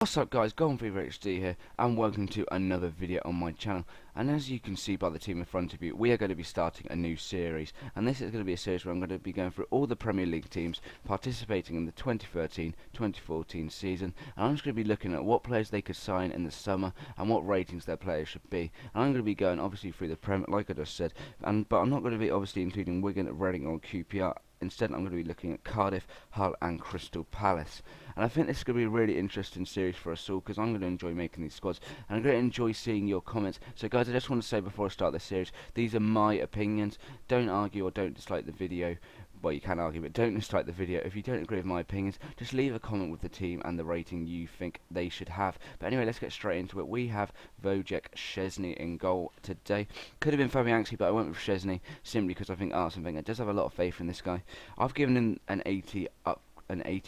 What's up guys, Golden Fever HD here and welcome to another video on my channel. And as you can see by the team in front of you, we are going to be starting a new series, and this is going to be a series where I'm going to be going through all the Premier League teams participating in the 2013-2014 season, and I'm just going to be looking at what players they could sign in the summer and what ratings their players should be. And I'm going to be going obviously through the Premier, like I just said, but I'm not going to be obviously including Wigan, Reading or QPR. Instead, I'm going to be looking at Cardiff, Hull and Crystal Palace. And I think this is going to be a really interesting series for us all, because I'm going to enjoy making these squads, and I'm going to enjoy seeing your comments. So guys, I just want to say before I start this series, these are my opinions. Don't argue or don't dislike the video. Well, you can argue, but don't dislike the video. If you don't agree with my opinions, just leave a comment with the team and the rating you think they should have. But anyway, let's get straight into it. We have Wojciech Szczesny in goal today. Could have been Fabianski, but I went with Szczesny simply because I think Arsene Wenger does have a lot of faith in this guy. I've given him an 80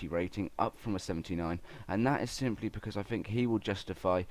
rating, up from a 79, and that is simply because I think he will justify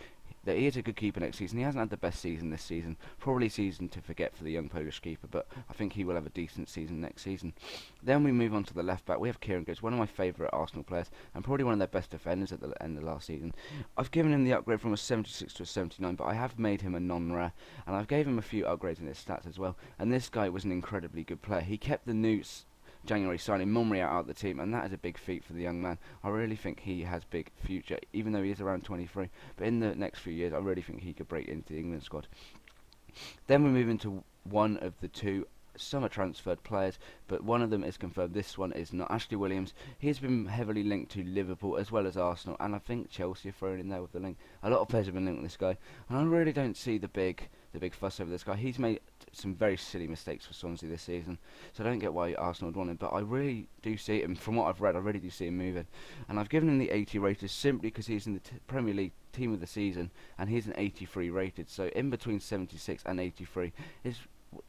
that he is a good keeper next season. He hasn't had the best season this season, probably season to forget for the young Polish keeper, but I think he will have a decent season next season. Then we move on to the left back. We have Kieran Gibbs, one of my favourite Arsenal players, and probably one of their best defenders at the end of last season. I've given him the upgrade from a 76 to a 79, but I have made him a non-rare, and I've gave him a few upgrades in his stats as well, and this guy was an incredibly good player. He kept the Newts January signing Mumry out of the team, and that is a big feat for the young man. I really think he has big future, even though he is around 23, but in the next few years I really think he could break into the England squad. Then we move into one of the two summer transferred players, but one of them is confirmed. This one is not. Ashley Williams. He's been heavily linked to Liverpool as well as Arsenal, and I think Chelsea are thrown in there with the link. A lot of players have been linked with this guy, and I really don't see the big fuss over this guy. He's made some very silly mistakes for Swansea this season, so I don't get why Arsenal would want him, but I really do see him, from what I've read, I really do see him moving. And I've given him the 80 rated simply because he's in the Premier League team of the season, and he's an 83 rated, so in between 76 and 83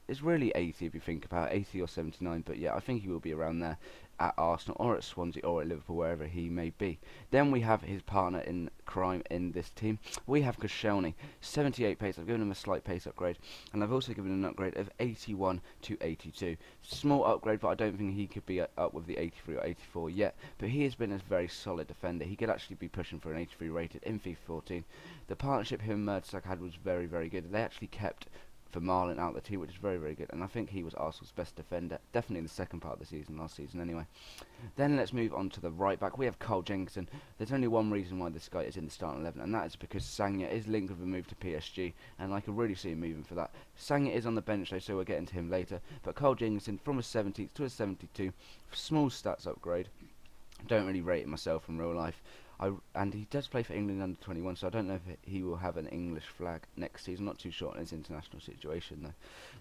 is really 80 if you think about it, 80 or 79, but yeah, I think he will be around there at Arsenal or at Swansea or at Liverpool, wherever he may be. Then we have his partner in crime in this team. We have Koscielny, 78 pace. I've given him a slight pace upgrade, and I've also given him an upgrade of 81 to 82. Small upgrade, but I don't think he could be up with the 83 or 84 yet, but he has been a very solid defender. He could actually be pushing for an 83 rated in FIFA 14. The partnership him and Mertesacker had was very, very good. They actually kept for Marlin out of the team, which is very, very good, and I think he was Arsenal's best defender, definitely in the second part of the season, last season anyway. Then let's move on to the right back. We have Carl Jenkinson. There's only one reason why this guy is in the starting 11, and that is because Sagna is linked with a move to PSG, and I can really see him moving for that. Sagna is on the bench though, so we'll get into him later, but Carl Jenkinson from a 70 to a 72, small stats upgrade. Don't really rate it myself in real life. And he does play for England under 21, so I don't know if he will have an English flag next season. Not too sure on his international situation though.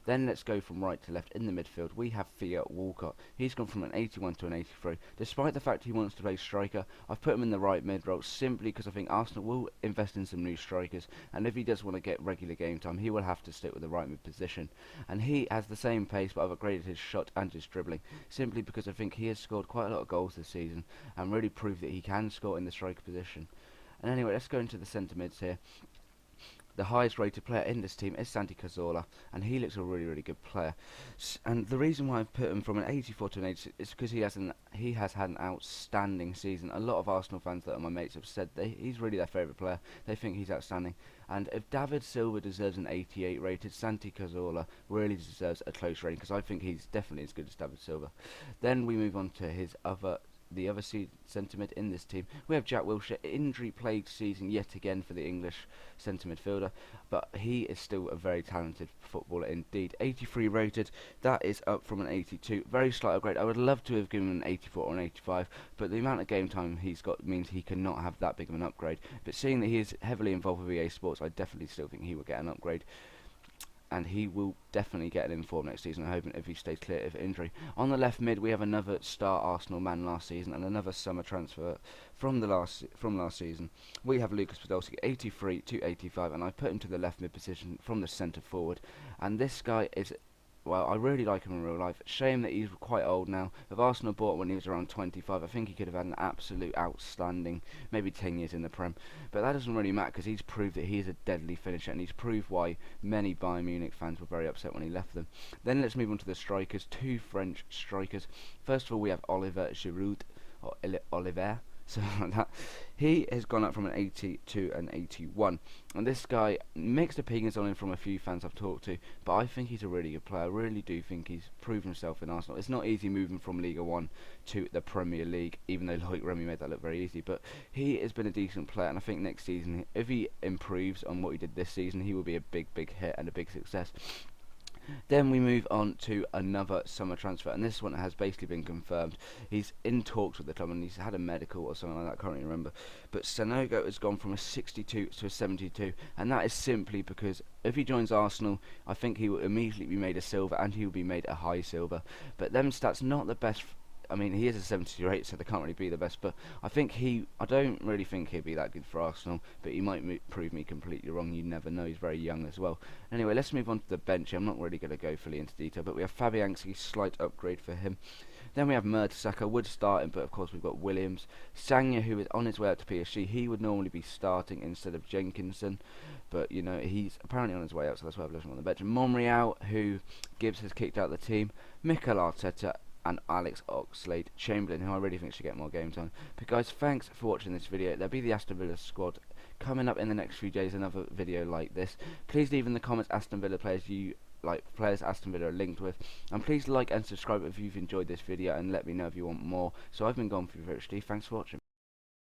Then let's go from right to left in the midfield. We have Theo Walcott. He's gone from an 81 to an 83. Despite the fact he wants to play striker, I've put him in the right mid role simply because I think Arsenal will invest in some new strikers, and if he does want to get regular game time, he will have to stick with the right mid position. And he has the same pace, but I've upgraded his shot and his dribbling simply because I think he has scored quite a lot of goals this season and really proved that he can score in the striker position. And anyway, let's go into the centre mids here. The highest rated player in this team is Santi Cazorla, and he looks a really, really good player. And the reason why I've put him from an 84 to an 86 is because he has had an outstanding season. A lot of Arsenal fans that are my mates have said that he's really their favourite player. They think he's outstanding. And if David Silva deserves an 88 rated, Santi Cazorla really deserves a close rating, because I think he's definitely as good as David Silva. Then we move on to the other centre mid in this team. We have Jack Wilshere, injury-plagued season yet again for the English centre midfielder, but he is still a very talented footballer indeed. 83 rated, that is up from an 82. Very slight upgrade. I would love to have given him an 84 or an 85, but the amount of game time he's got means he cannot have that big of an upgrade. But seeing that he is heavily involved with EA Sports, I definitely still think he will get an upgrade, and he will definitely get an inform next season, I'm hoping, if he stays clear of injury. On the left mid, we have another star Arsenal man last season and another summer transfer from last season. We have Lucas Podolski, 83 to 85, and I put him to the left mid position from the centre forward. And this guy is, well, I really like him in real life. Shame that he's quite old now. If Arsenal bought him when he was around 25, I think he could have had an absolute outstanding, maybe 10 years in the Prem. But that doesn't really matter, because he's proved that he is a deadly finisher, and he's proved why many Bayern Munich fans were very upset when he left them. Then let's move on to the strikers, two French strikers. First of all, we have Oliver Giroud, or Oliver, so like that. He has gone up from an 80 to an 81, and this guy, mixed opinions on him from a few fans I've talked to, but I think he's a really good player. I really do think he's proved himself in Arsenal. It's not easy moving from Liga 1 to the Premier League, even though like Remy made that look very easy, but he has been a decent player, and I think next season, if he improves on what he did this season, he will be a big hit and a big success. Then we move on to another summer transfer, and this one has basically been confirmed. He's in talks with the club, and he's had a medical or something like that, I can't really remember. But Sanogo has gone from a 62 to a 72, and that is simply because if he joins Arsenal, I think he will immediately be made a silver, and he will be made a high silver. But them stats not the best. I mean, he is a 72 rate, so they can't really be the best, but I don't really think he'd be that good for Arsenal, but he might prove me completely wrong. You never know. He's very young as well. Anyway, let's move on to the bench. I'm not really going to go fully into detail, but we have Fabianski, slight upgrade for him. Then we have Mertesacker, would start him, but of course we've got Williams. Sagna, who is on his way out to PSG, he would normally be starting instead of Jenkinson, but you know, he's apparently on his way out, so that's why I've left him on the bench. Monreal, who Gibbs has kicked out of the team. Mikel Arteta, and Alex Oxlade-Chamberlain, who I really think should get more game time. But guys, thanks for watching this video. There'll be the Aston Villa squad coming up in the next few days, another video like this. Please leave in the comments Aston Villa players you like, players Aston Villa are linked with, and please like and subscribe if you've enjoyed this video, and let me know if you want more. So I've been gone for Rich D. Thanks for watching.